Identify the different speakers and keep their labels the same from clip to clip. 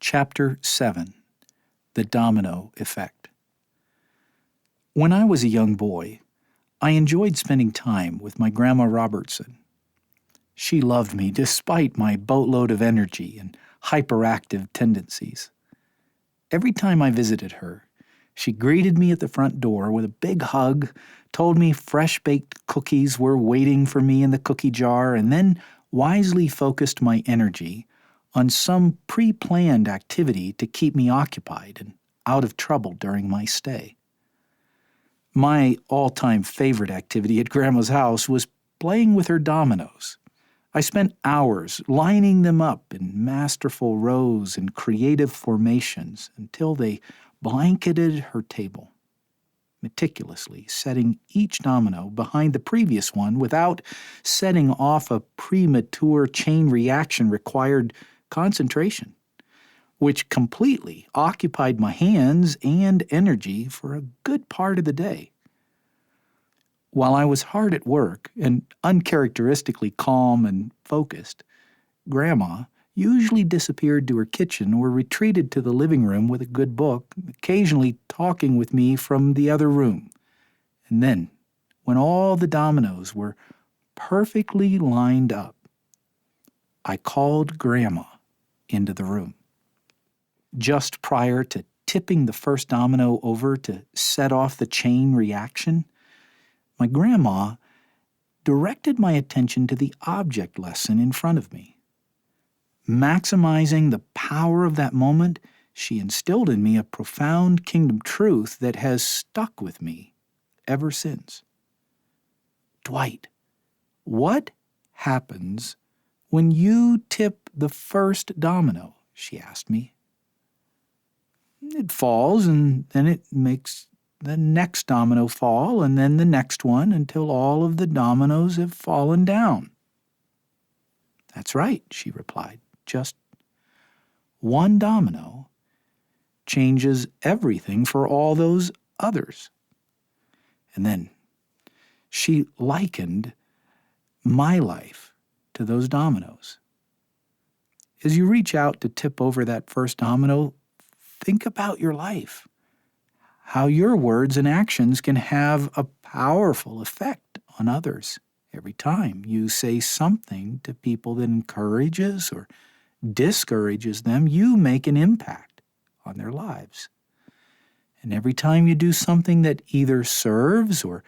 Speaker 1: Chapter 7. The Domino Effect. When I was a young boy, I enjoyed spending time with my Grandma Robertson. She loved me despite my boatload of energy and hyperactive tendencies. Every time I visited her, she greeted me at the front door with a big hug, told me fresh-baked cookies were waiting for me in the cookie jar, and then wisely focused my energy on some pre-planned activity to keep me occupied and out of trouble during my stay. My all-time favorite activity at Grandma's house was playing with her dominoes. I spent hours lining them up in masterful rows and creative formations until they blanketed her table, meticulously setting each domino behind the previous one without setting off a premature chain reaction required concentration, which completely occupied my hands and energy for a good part of the day. While I was hard at work and uncharacteristically calm and focused, Grandma usually disappeared to her kitchen or retreated to the living room with a good book, occasionally talking with me from the other room. And then, when all the dominoes were perfectly lined up, I called Grandma into the room. Just prior to tipping the first domino over to set off the chain reaction, my grandma directed my attention to the object lesson in front of me. Maximizing the power of that moment, she instilled in me a profound kingdom truth that has stuck with me ever since. Dwight, what happens when you tip the first domino? She asked me. It falls, and then it makes the next domino fall, and then the next one, until all of the dominoes have fallen down. That's right, she replied. Just one domino changes everything for all those others. And then she likened my life to those dominoes. As you reach out to tip over that first domino, think about your life, how your words and actions can have a powerful effect on others. Every time you say something to people that encourages or discourages them, you make an impact on their lives. And every time you do something that either serves or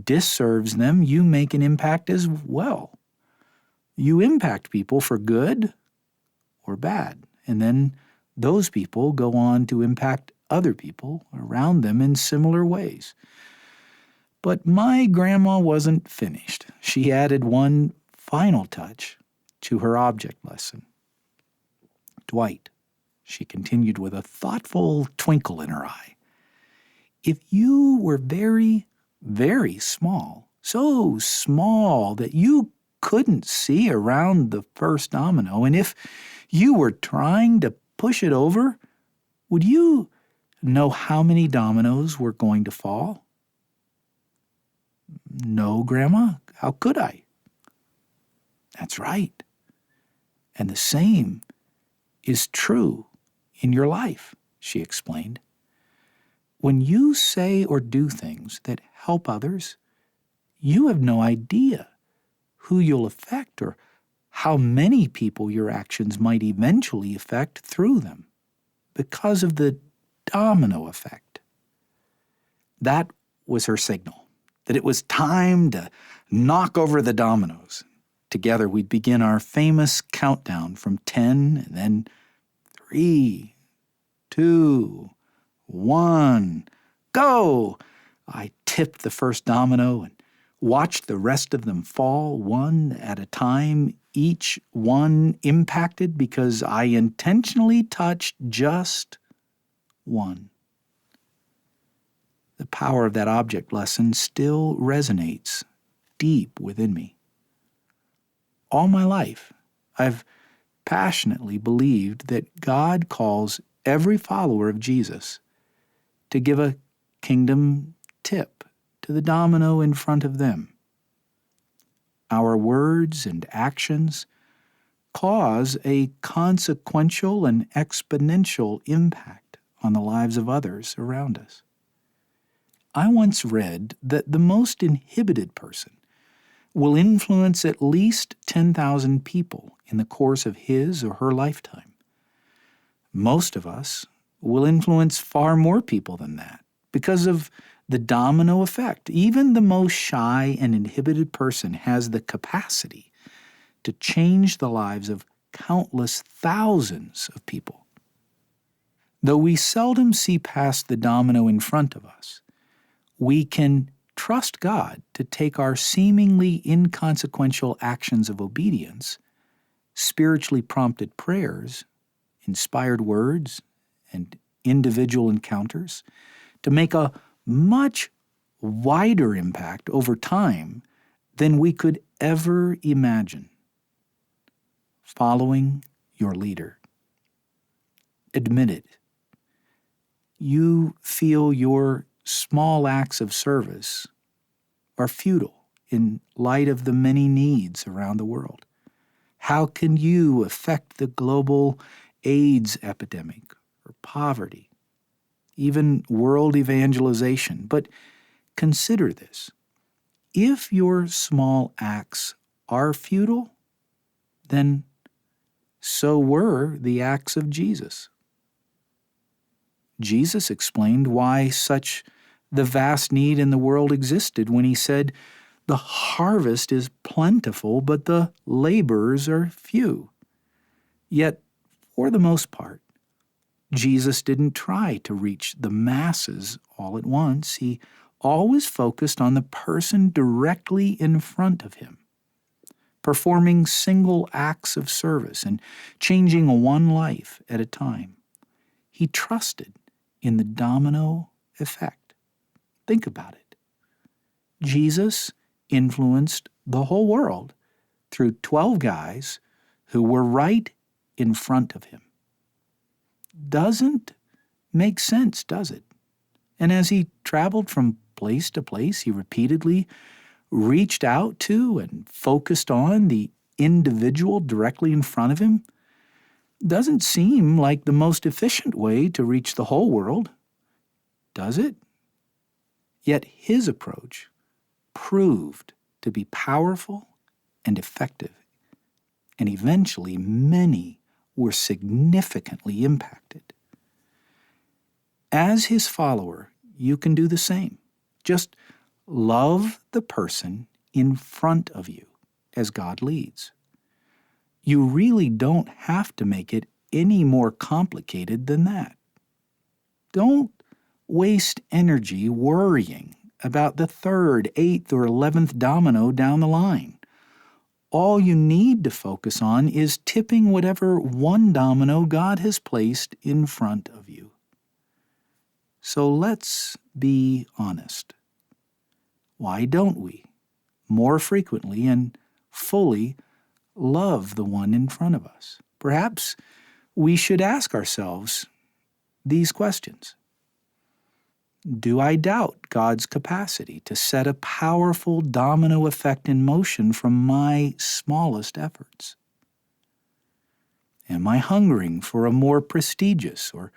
Speaker 1: disserves them, you make an impact as well. You impact people for good or bad, and then those people go on to impact other people around them in similar ways. But my grandma wasn't finished. She added one final touch to her object lesson. Dwight, she continued with a thoughtful twinkle in her eye, if you were very, very small, so small that you couldn't see around the first domino, and if you were trying to push it over, would you know how many dominoes were going to fall? No, Grandma. How could I? That's right. And the same is true in your life, she explained. When you say or do things that help others, you have no idea who you'll affect or how many people your actions might eventually affect through them because of the domino effect. That was her signal, that it was time to knock over the dominoes. Together we'd begin our famous countdown from 10, and then 3, 2, 1, go! I tipped the first domino and watched the rest of them fall one at a time, each one impacted because I intentionally touched just one. The power of that object lesson still resonates deep within me. All my life, I've passionately believed that God calls every follower of Jesus to give a kingdom tip to the domino in front of them. Our words and actions cause a consequential and exponential impact on the lives of others around us. I once read that the most inhibited person will influence at least 10,000 people in the course of his or her lifetime. Most of us will influence far more people than that because of the domino effect. Even the most shy and inhibited person has the capacity to change the lives of countless thousands of people. Though we seldom see past the domino in front of us, we can trust God to take our seemingly inconsequential actions of obedience, spiritually prompted prayers, inspired words, and individual encounters to make a much wider impact over time than we could ever imagine. Following your leader. Admit it. You feel your small acts of service are futile in light of the many needs around the world. How can you affect the global AIDS epidemic or poverty, even world evangelization? But consider this. If your small acts are futile, then so were the acts of Jesus. Jesus explained why such the vast need in the world existed when he said, "The harvest is plentiful, but the laborers are few." Yet, for the most part, Jesus didn't try to reach the masses all at once. He always focused on the person directly in front of him, performing single acts of service and changing one life at a time. He trusted in the domino effect. Think about it. Jesus influenced the whole world through 12 guys who were right in front of him. Doesn't make sense, does it? And as he traveled from place to place, he repeatedly reached out to and focused on the individual directly in front of him. Doesn't seem like the most efficient way to reach the whole world, does it? Yet his approach proved to be powerful and effective, and eventually many were significantly impacted. As his follower, you can do the same. Just love the person in front of you as God leads. You really don't have to make it any more complicated than that. Don't waste energy worrying about the 3rd, 8th, or 11th domino down the line. All you need to focus on is tipping whatever one domino God has placed in front of you. So let's be honest. Why don't we, more frequently and fully, love the one in front of us? Perhaps we should ask ourselves these questions. Do I doubt God's capacity to set a powerful domino effect in motion from my smallest efforts? Am I hungering for a more prestigious or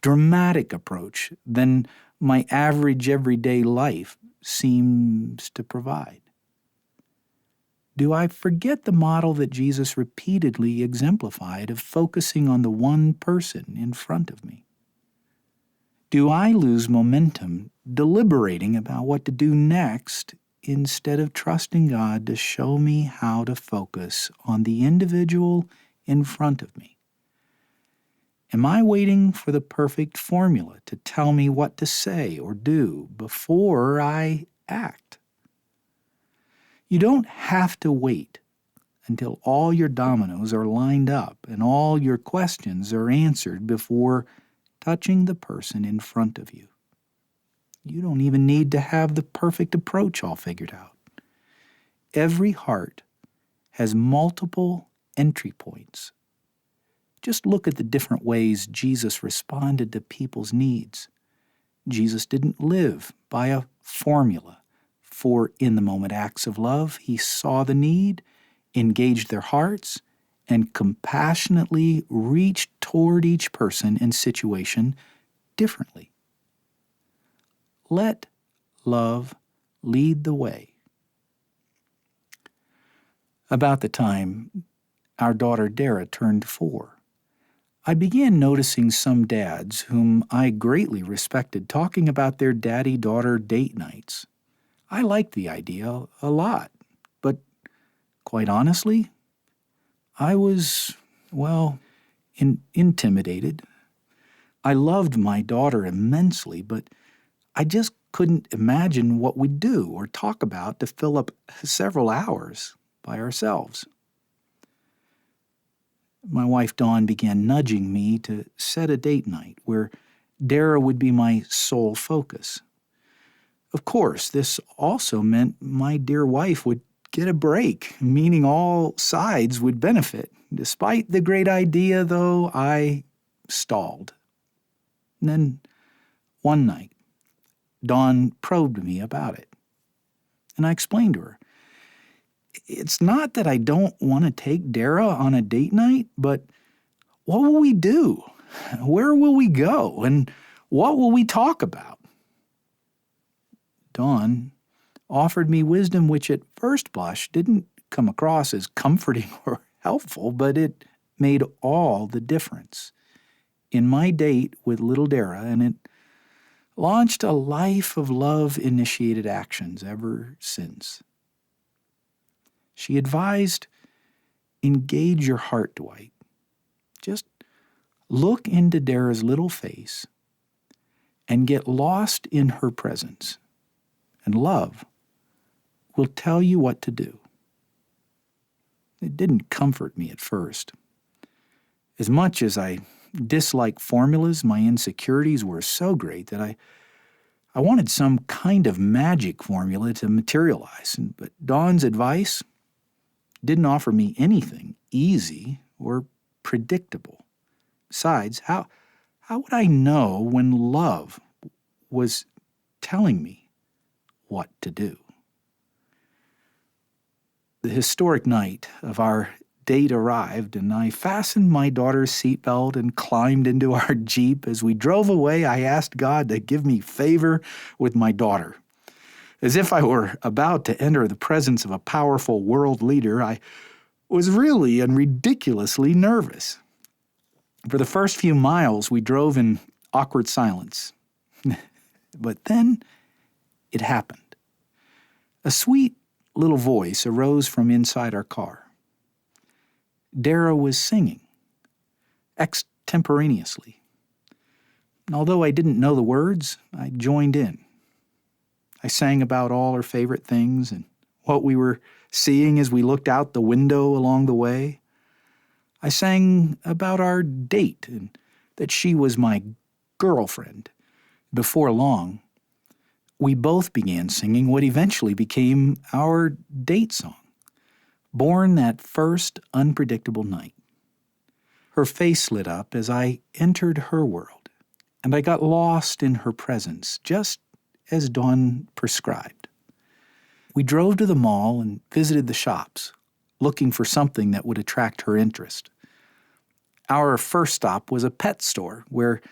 Speaker 1: dramatic approach than my average everyday life seems to provide? Do I forget the model that Jesus repeatedly exemplified of focusing on the one person in front of me? Do I lose momentum deliberating about what to do next instead of trusting God to show me how to focus on the individual in front of me? Am I waiting for the perfect formula to tell me what to say or do before I act? You don't have to wait until all your dominoes are lined up and all your questions are answered before touching the person in front of you. You don't even need to have the perfect approach all figured out. Every heart has multiple entry points. Just look at the different ways Jesus responded to people's needs. Jesus didn't live by a formula for in-the-moment acts of love. He saw the need, engaged their hearts, and compassionately reach toward each person and situation differently. Let love lead the way. About the time our daughter Dara turned 4, I began noticing some dads whom I greatly respected talking about their daddy-daughter date nights. I liked the idea a lot, but quite honestly, I was, intimidated. I loved my daughter immensely, but I just couldn't imagine what we'd do or talk about to fill up several hours by ourselves. My wife Dawn began nudging me to set a date night where Dara would be my sole focus. Of course, this also meant my dear wife would get a break, meaning all sides would benefit. Despite the great idea, though, I stalled. And then, one night, Dawn probed me about it. And I explained to her, it's not that I don't want to take Dara on a date night, but what will we do? Where will we go? And what will we talk about? Dawn offered me wisdom which at first blush didn't come across as comforting or helpful, but it made all the difference in my date with little Dara, and it launched a life of love-initiated actions ever since. She advised, engage your heart, Dwight. Just look into Dara's little face and get lost in her presence, and love will tell you what to do. It didn't comfort me at first. As much as I disliked formulas, my insecurities were so great that I wanted some kind of magic formula to materialize. But Dawn's advice didn't offer me anything easy or predictable. Besides, how would I know when love was telling me what to do? The historic night of our date arrived, and I fastened my daughter's seatbelt and climbed into our Jeep. As we drove away, I asked God to give me favor with my daughter. As if I were about to enter the presence of a powerful world leader, I was really and ridiculously nervous. For the first few miles, we drove in awkward silence. But then it happened. A sweet little voice arose from inside our car. Dara was singing, extemporaneously. Although I didn't know the words, I joined in. I sang about all her favorite things and what we were seeing as we looked out the window along the way. I sang about our date and that she was my girlfriend. Before long, we both began singing what eventually became our date song, born that first unpredictable night. Her face lit up as I entered her world, and I got lost in her presence, just as Dawn prescribed. We drove to the mall and visited the shops, looking for something that would attract her interest. Our first stop was a pet store where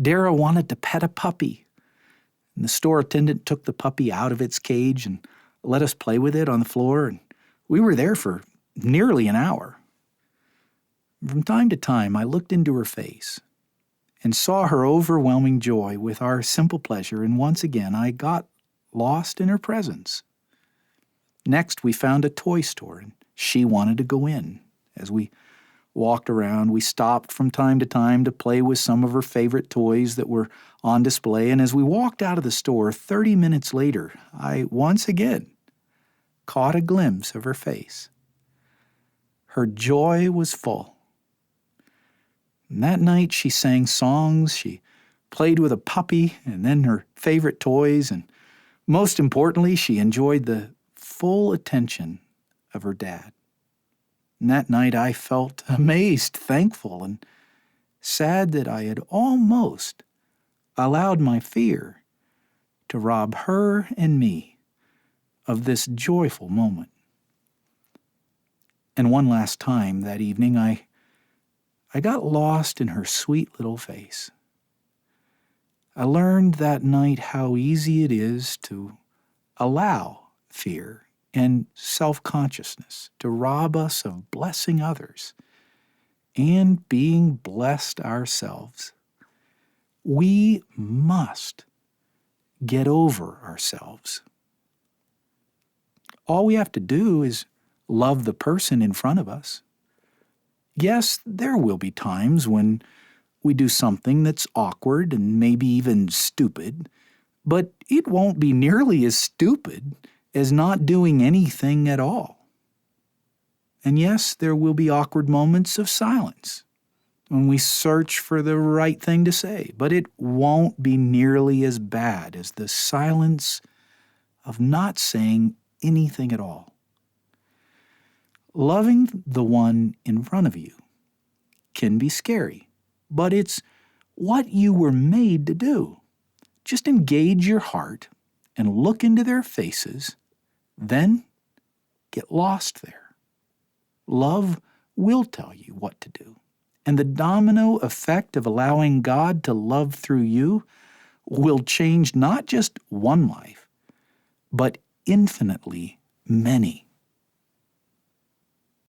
Speaker 1: Dara wanted to pet a puppy. And the store attendant took the puppy out of its cage and let us play with it on the floor, and we were there for nearly an hour. From time to time, I looked into her face and saw her overwhelming joy with our simple pleasure, and once again I got lost in her presence. Next, we found a toy store, and she wanted to go in. As we walked around, we stopped from time to time to play with some of her favorite toys that were on display, and as we walked out of the store 30 minutes later, I once again caught a glimpse of her face. Her joy was full. And that night she sang songs, she played with a puppy and then her favorite toys, and most importantly, she enjoyed the full attention of her dad. And that night I felt amazed, thankful, and sad that I had almost allowed my fear to rob her and me of this joyful moment. And one last time that evening, I got lost in her sweet little face. I learned that night how easy it is to allow fear and self-consciousness to rob us of blessing others and being blessed ourselves. We must get over ourselves. All we have to do is love the person in front of us. Yes, there will be times when we do something that's awkward and maybe even stupid, but it won't be nearly as stupid as not doing anything at all. And yes, there will be awkward moments of silence when we search for the right thing to say, but it won't be nearly as bad as the silence of not saying anything at all. Loving the one in front of you can be scary, but it's what you were made to do. Just engage your heart and look into their faces, then get lost there. Love will tell you what to do, and the domino effect of allowing God to love through you will change not just one life, but infinitely many.